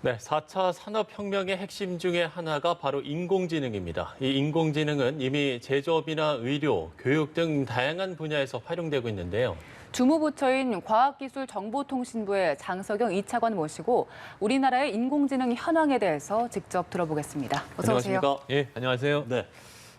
네, 4차 산업혁명의 핵심 중에 하나가 바로 인공지능입니다. 이 인공지능은 이미 제조업이나 의료, 교육 등 다양한 분야에서 활용되고 있는데요. 주무부처인 과학기술정보통신부의 장석영 2차관 모시고 우리나라의 인공지능 현황에 대해서 직접 들어보겠습니다. 어서 오세요. 안녕하십니까? 예, 안녕하세요. 네.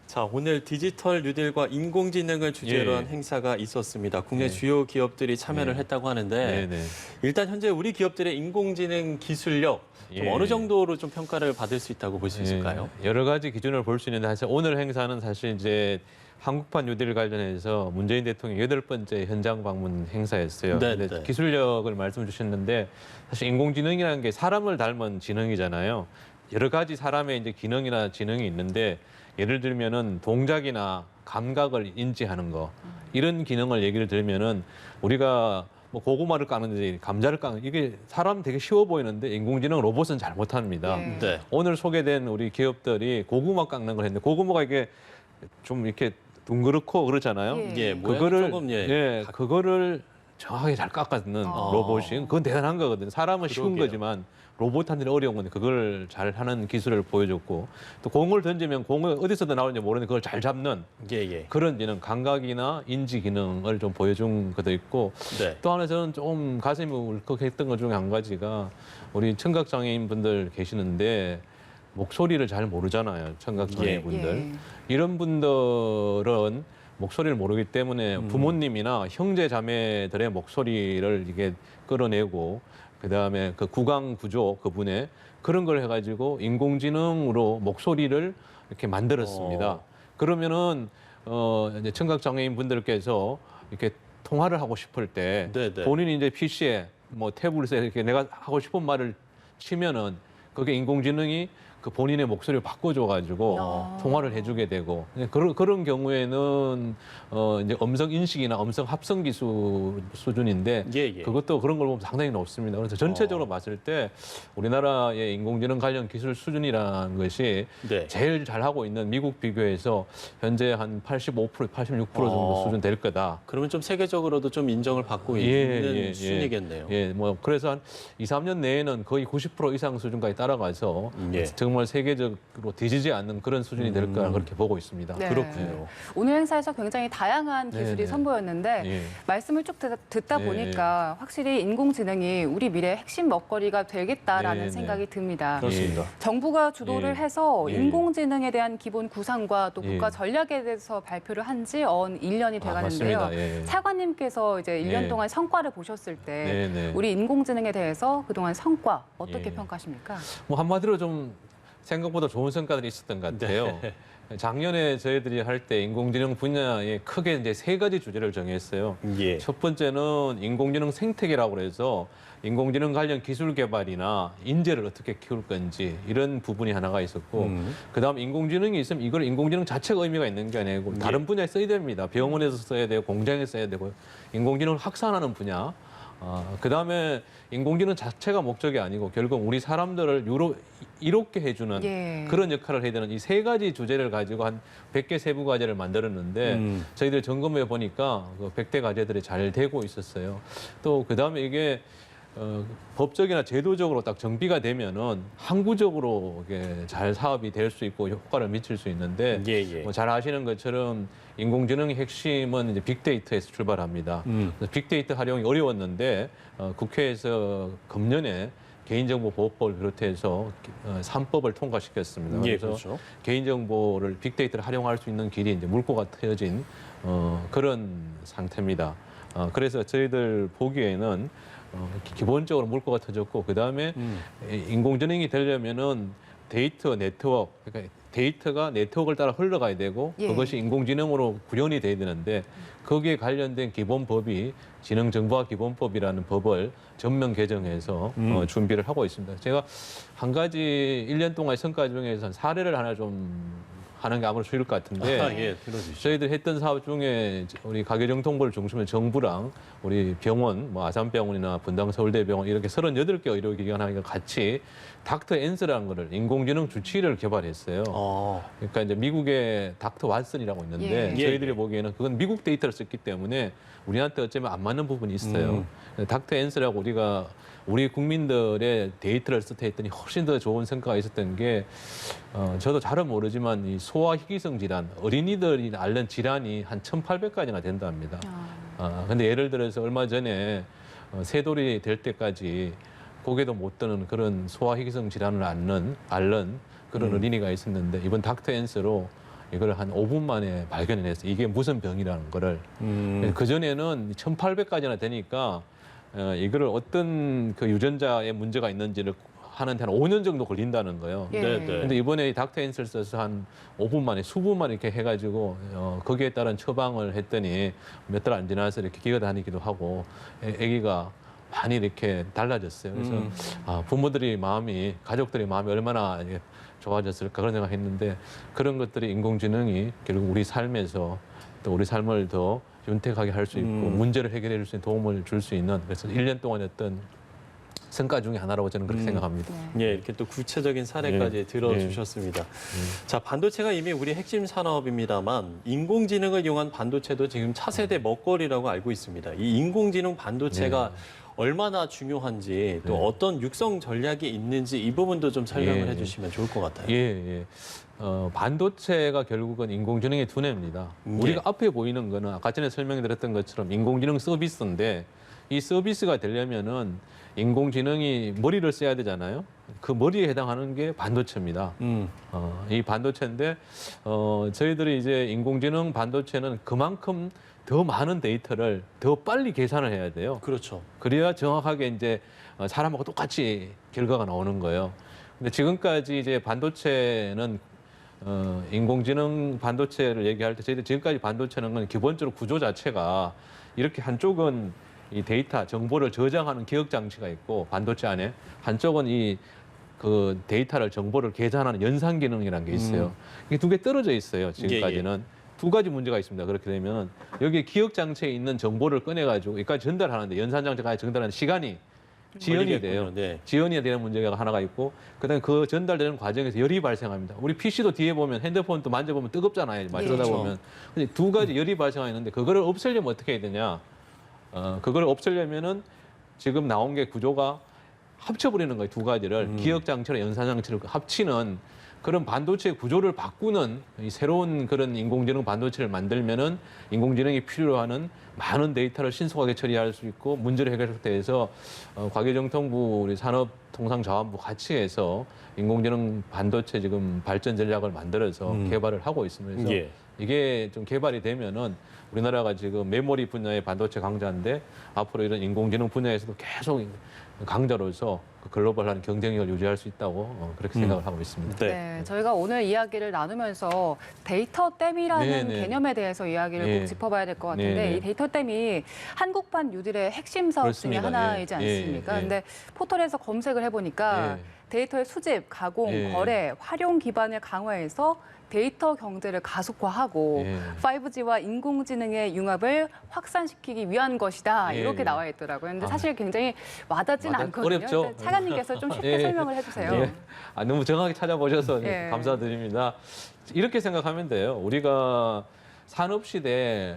자, 오늘 디지털 뉴딜과 인공지능을 주제로 한 예. 행사가 있었습니다. 국내 예. 주요 기업들이 참여를 예. 했다고 하는데 네네. 일단 현재 우리 기업들의 인공지능 기술력 좀 예. 어느 정도로 좀 평가를 받을 수 있다고 볼 수 있을까요? 여러 가지 기준을 볼 수 있는데 사실 오늘 행사는 사실 이제 한국판 뉴딜 관련해서 문재인 대통령 8번째 현장 방문 행사였어요. 네, 근데 네. 기술력을 말씀 주셨는데 사실 인공지능이라는 게 사람을 닮은 지능이잖아요. 여러 가지 사람의 이제 기능이나 지능이 있는데 예를 들면은 동작이나 감각을 인지하는 거 이런 기능을 얘기를 들면은 우리가 뭐 고구마를 까는지 감자를 까는 이게 사람 되게 쉬워 보이는데 인공지능 로봇은 잘 못합니다. 네. 네. 오늘 소개된 우리 기업들이 고구마 깎는 걸 했는데 고구마가 이게 좀 이렇게 둥그렇고 그렇잖아요. 예. 예, 모양이 그거를 조금 그거를 정확하게 잘 깎아주는 아. 로봇이 그건 대단한 거거든요. 사람은 쉬운 그러게요. 거지만 로봇한테는 어려운 건데 그걸 잘 하는 기술을 보여줬고 또 공을 던지면 공을 어디서든 나오는지 모르는데 그걸 잘 잡는 예, 예. 그런 기능, 감각이나 인지 기능을 좀 보여준 것도 있고 네. 또 하나 저는 좀 가슴이 울컥했던 것 중에 한 가지가 우리 청각장애인 분들 계시는데 목소리를 잘 모르잖아요. 청각장애인 예. 분들. 예. 이런 분들은 목소리를 모르기 때문에 부모님이나 형제 자매들의 목소리를 이게 끌어내고 그다음에 그 구강 구조 그분의 그런 걸 해가지고 인공지능으로 목소리를 이렇게 만들었습니다. 그러면은 이제 청각 장애인 분들께서 이렇게 통화를 하고 싶을 때 네네. 본인이 이제 PC에 뭐 태블릿에 이렇게 내가 하고 싶은 말을 치면은 그게 인공지능이 그 본인의 목소리를 바꿔줘가지고 통화를 해주게 되고 그런 경우에는 이제 음성 인식이나 음성 합성 기술 수준인데 예, 예. 그것도 그런 걸 보면 상당히 높습니다. 그래서 전체적으로 봤을 때 우리나라의 인공지능 관련 기술 수준이라는 것이 네. 제일 잘하고 있는 미국 비교해서 현재 한 85%, 86% 정도 수준 될 거다. 그러면 좀 세계적으로도 좀 인정을 받고 있는 수준이겠네요. 예, 뭐 그래서 한 2, 3년 내에는 거의 90% 이상 수준까지 따라가서 예. 정말 세계적으로 뒤지지 않는 그런 수준이 될 거라 그렇게 보고 있습니다. 네. 그렇군요. 오늘 행사에서 굉장히 다양한 기술이 네, 네. 선보였는데 예. 말씀을 쭉 듣다 네. 보니까 확실히 인공지능이 우리 미래의 핵심 먹거리가 되겠다라는 네, 생각이 듭니다. 그렇습니다. 정부가 주도를 예. 해서 예. 인공지능에 대한 기본 구상과 또 예. 국가 전략에 대해서 발표를 한 지 언 1년이 돼가는데요. 맞습니다. 예. 차관님께서 이제 1년 예. 동안 성과를 보셨을 때 네, 네. 우리 인공지능에 대해서 그동안 성과 어떻게 예. 평가하십니까? 뭐 한마디로 좀 생각보다 좋은 성과들이 있었던 것 같아요. 작년에 저희들이 할 때 인공지능 분야에 크게 이제 3가지 주제를 정했어요. 예. 첫 번째는 인공지능 생태계라고 해서 인공지능 관련 기술 개발이나 인재를 어떻게 키울 건지 이런 부분이 하나가 있었고 그다음 인공지능이 있으면 이걸 인공지능 자체가 의미가 있는 게 아니고 다른 분야에 써야 됩니다. 병원에서 써야 되고 공장에 써야 되고 인공지능을 확산하는 분야. 그다음에 인공지능 자체가 목적이 아니고 결국 우리 사람들을 이롭게 해주는 예. 그런 역할을 해야 되는 이 3가지 주제를 가지고 한 100개 세부 과제를 만들었는데 저희들 점검해 보니까 그 100대 과제들이 잘 되고 있었어요. 또 그다음에 이게 법적이나 제도적으로 딱 정비가 되면은 항구적으로 이게 잘 사업이 될 수 있고 효과를 미칠 수 있는데 예, 예. 뭐 잘 아시는 것처럼 인공지능의 핵심은 이제 빅데이터에서 출발합니다. 그래서 빅데이터 활용이 어려웠는데 국회에서 금년에 개인정보보호법을 비롯해서 3법을 통과시켰습니다. 예, 그래서 그렇죠. 개인정보를 빅데이터를 활용할 수 있는 길이 이제 물꼬가 트여진 그런 상태입니다. 그래서 저희들 보기에는 기본적으로 물꼬가 터졌고 그다음에 인공지능이 되려면은 데이터 네트워크 그러니까 데이터가 네트워크를 따라 흘러가야 되고 예. 그것이 인공지능으로 구현이 돼야 되는데 거기에 관련된 기본법이 지능정보화기본법이라는 법을 전면 개정해서 준비를 하고 있습니다. 제가 한 가지 1년 동안의 성과 중에서 사례를 하나 좀 하는 게 아무래도 좋을 것 같은데 예, 들어주시죠. 저희들 했던 사업 중에 우리 가계정통부를 중심으로 정부랑 우리 병원, 뭐 아산병원이나 분당서울대병원 이렇게 38개 의료기관하고 같이 닥터 앤스라는 거를 인공지능 주치의를 개발했어요. 그러니까 이제 미국의 닥터 왓슨이라고 있는데 예. 저희들이 보기에는 그건 미국 데이터를 썼기 때문에 우리한테 어쩌면 안 맞는 부분이 있어요. 닥터 앤스라고 우리가 우리 국민들의 데이터를 했더니 훨씬 더 좋은 성과가 있었던 게 저도 잘은 모르지만 이 소아희귀성 질환, 어린이들이 앓는 질환이 한 1,800가지나 된답니다. 근데 예를 들어서 얼마 전에 새돌이 될 때까지 고개도 못 드는 그런 소아희귀성 질환을 앓는 그런 어린이가 있었는데 이번 닥터 앤스로 이걸 한 5분 만에 발견해냈어요. 이게 무슨 병이라는 거를. 그전에는 1,800가지나 되니까 이거를 어떤 그 유전자에 문제가 있는지를 하는데 한 5년 정도 걸린다는 거예요. 예. 네, 네. 근데 이번에 이 닥터 앤스를 써서 한 5분 만에 수분 만에 이렇게 해가지고 거기에 따른 처방을 했더니 몇 달 안 지나서 이렇게 기가 다니기도 하고 아기가 많이 이렇게 달라졌어요. 그래서 부모들이 마음이 가족들의 마음이 얼마나 좋아졌을까 그런 생각했는데 그런 것들이 인공지능이 결국 우리 삶에서 또 우리 삶을 더 윤택하게 할 수 있고 문제를 해결해 줄 수 있는 도움을 줄 수 있는 그래서 1년 동안 했던 성과 중에 하나라고 저는 그렇게 생각합니다. 예, 이렇게 또 구체적인 사례까지 들어주셨습니다. 자, 반도체가 이미 우리 핵심 산업입니다만 인공지능을 이용한 반도체도 지금 차세대 먹거리라고 알고 있습니다. 이 인공지능 반도체가 얼마나 중요한지 또 어떤 육성 전략이 있는지 이 부분도 좀 설명을 해주시면 좋을 것 같아요. 예. 반도체가 결국은 인공지능의 두뇌입니다. 우리가 앞에 보이는 거는 아까 전에 설명드렸던 것처럼 인공지능 서비스인데 이 서비스가 되려면은 인공지능이 머리를 써야 되잖아요. 그 머리에 해당하는 게 반도체입니다. 이 반도체인데 저희들이 이제 인공지능 반도체는 그만큼 더 많은 데이터를 더 빨리 계산을 해야 돼요. 그렇죠. 그래야 정확하게 이제 사람하고 똑같이 결과가 나오는 거예요. 근데 지금까지 이제 반도체는 인공지능 반도체를 얘기할 때 저희들 지금까지 반도체는 건 기본적으로 구조 자체가 이렇게 한쪽은 이 데이터 정보를 저장하는 기억 장치가 있고 반도체 안에 한쪽은 이 그 데이터를 정보를 계산하는 연산 기능이라는 게 있어요. 이게 두 개 떨어져 있어요. 지금까지는 두 가지 문제가 있습니다. 그렇게 되면 여기 기억 장치에 있는 정보를 꺼내 가지고 여기까지 전달하는데 연산 장치가 전달하는 시간이 지연이 돼요. 네. 지연이 되는 문제가 하나가 있고 그다음에 그 전달되는 과정에서 열이 발생합니다. 우리 PC도 뒤에 보면 핸드폰도 만져보면 뜨겁잖아요. 그러다 그렇죠. 보면 근데 두 가지 열이 발생하는데 그거를 없애려면 어떻게 해야 되냐? 그걸 없애려면은 지금 나온 게 구조가 합쳐버리는 거예요. 두 가지를 기억 장치랑 연산 장치를 합치는 그런 반도체 구조를 바꾸는 이 새로운 그런 인공지능 반도체를 만들면은 인공지능이 필요로 하는 많은 데이터를 신속하게 처리할 수 있고 문제를 해결할 때 해서 과기정통부 우리 산업통상자원부 같이 해서 인공지능 반도체 지금 발전 전략을 만들어서 개발을 하고 있습니다. 그래서 이게 좀 개발이 되면은 우리나라가 지금 메모리 분야의 반도체 강자인데 앞으로 이런 인공지능 분야에서도 계속 강자로서 그 글로벌한 경쟁력을 유지할 수 있다고 그렇게 생각을 하고 있습니다. 네, 저희가 오늘 이야기를 나누면서 데이터 댐이라는 개념에 대해서 이야기를 꼭 짚어봐야 될 것 같은데 이 데이터 댐이 한국판 뉴딜의 핵심 사업 그렇습니다. 중에 하나이지 않습니까? 근데 포털에서 검색을 해보니까 데이터의 수집, 가공, 거래, 활용 기반을 강화해서 데이터 경제를 가속화하고 5G와 인공지능의 융합을 확산시키기 위한 것이다. 이렇게 나와 있더라고요. 근데 사실 굉장히 와닿지는 않거든요. 어렵죠. 차관님께서 좀 쉽게 설명을 해주세요. 너무 정확히 찾아보셔서 감사드립니다. 이렇게 생각하면 돼요. 우리가 산업시대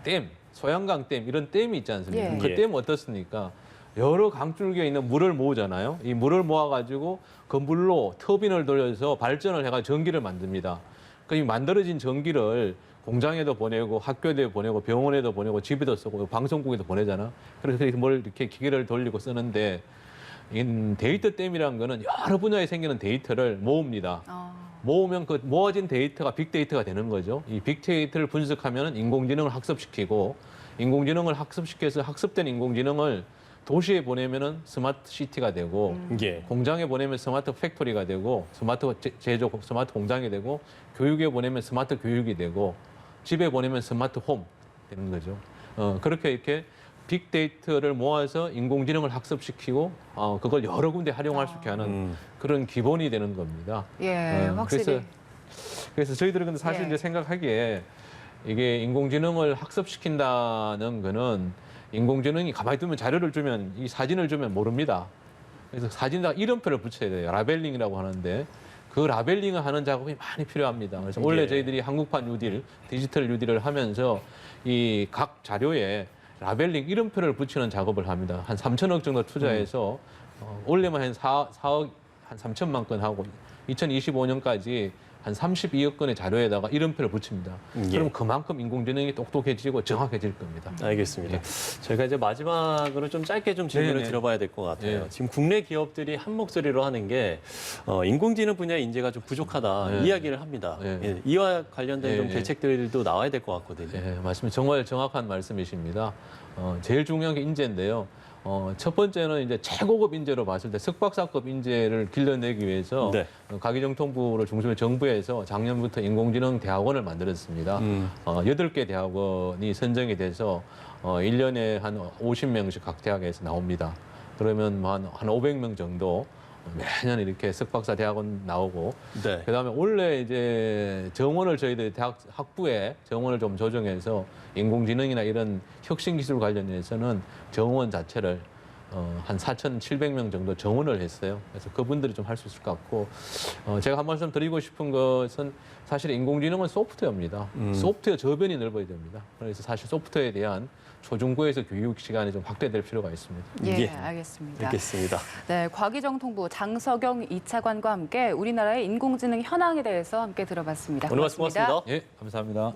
댐, 소양강 댐 이런 댐이 있지 않습니까? 그 댐 어떻습니까? 여러 강줄기에 있는 물을 모으잖아요. 이 물을 모아가지고 그 물로 터빈을 돌려서 발전을 해가 전기를 만듭니다. 그 이 만들어진 전기를 공장에도 보내고 학교에도 보내고 병원에도 보내고 집에도 쓰고 방송국에도 보내잖아. 그래서 뭘 이렇게 기계를 돌리고 쓰는데 이 데이터 댐이라는 거는 여러 분야에 생기는 데이터를 모읍니다. 모으면 그 모아진 데이터가 빅데이터가 되는 거죠. 이 빅데이터를 분석하면 인공지능을 학습시키고 인공지능을 학습시켜서 학습된 인공지능을 도시에 보내면은 스마트 시티가 되고 공장에 보내면 스마트 팩토리가 되고 스마트 제조 스마트 공장이 되고 교육에 보내면 스마트 교육이 되고 집에 보내면 스마트 홈 되는 거죠. 그렇게 이렇게 빅데이터를 모아서 인공지능을 학습시키고 그걸 여러 군데 활용할 수 있게 하는 그런 기본이 되는 겁니다. 확실히. 그래서 그래서 저희들은 근데 사실 예. 이제 생각하기에 이게 인공지능을 학습시킨다는 거는 인공지능이 가만히 두면 자료를 주면 이 사진을 주면 모릅니다. 그래서 사진에다 이름표를 붙여야 돼요. 라벨링이라고 하는데 그 라벨링을 하는 작업이 많이 필요합니다. 그래서 원래 예. 저희들이 한국판 뉴딜, 디지털 뉴딜을 하면서 이 각 자료에 라벨링 이름표를 붙이는 작업을 합니다. 한 3천억 정도 투자해서 올해만 한 4억 한 3천만 건 하고 2025년까지 한 32억 건의 자료에다가 이름표를 붙입니다. 예. 그럼 그만큼 인공지능이 똑똑해지고 정확해질 겁니다. 알겠습니다. 예. 저희가 이제 마지막으로 좀 짧게 좀 질문을 네네. 들어봐야 될 것 같아요. 예. 지금 국내 기업들이 한 목소리로 하는 게 인공지능 분야의 인재가 좀 부족하다 예. 이야기를 합니다. 예. 예, 이와 관련된 예, 좀 예. 대책들도 나와야 될 것 같거든요. 예, 맞습니다. 정말 정확한 말씀이십니다. 제일 중요한 게 인재인데요. 첫 번째는 이제 최고급 인재로 봤을 때 석박사급 인재를 길러내기 위해서 네. 가기정통부를 중심으로 정부에서 작년부터 인공지능 대학원을 만들었습니다. 8개 대학원이 선정이 돼서 1년에 한 50명씩 각 대학에서 나옵니다. 그러면 한 500명 정도 매년 이렇게 석박사 대학원 나오고 네. 그다음에 원래 이제 정원을 저희들 대학 학부에 정원을 좀 조정해서 인공지능이나 이런 혁신 기술 관련해서는 정원 자체를 한 4,700명 정도 정원을 했어요. 그래서 그분들이 좀 할 수 있을 것 같고 제가 한 말씀 드리고 싶은 것은 사실 인공지능은 소프트웨어입니다. 소프트웨어 저변이 넓어야 됩니다. 그래서 사실 소프트웨어에 대한 초중고에서 교육 시간이 좀 확대될 필요가 있습니다. 예, 예. 알겠습니다. 알겠습니다. 네, 과기정통부 장석영 2차관과 함께 우리나라의 인공지능 현황에 대해서 함께 들어봤습니다. 오늘 말씀 고맙습니다. 예, 감사합니다.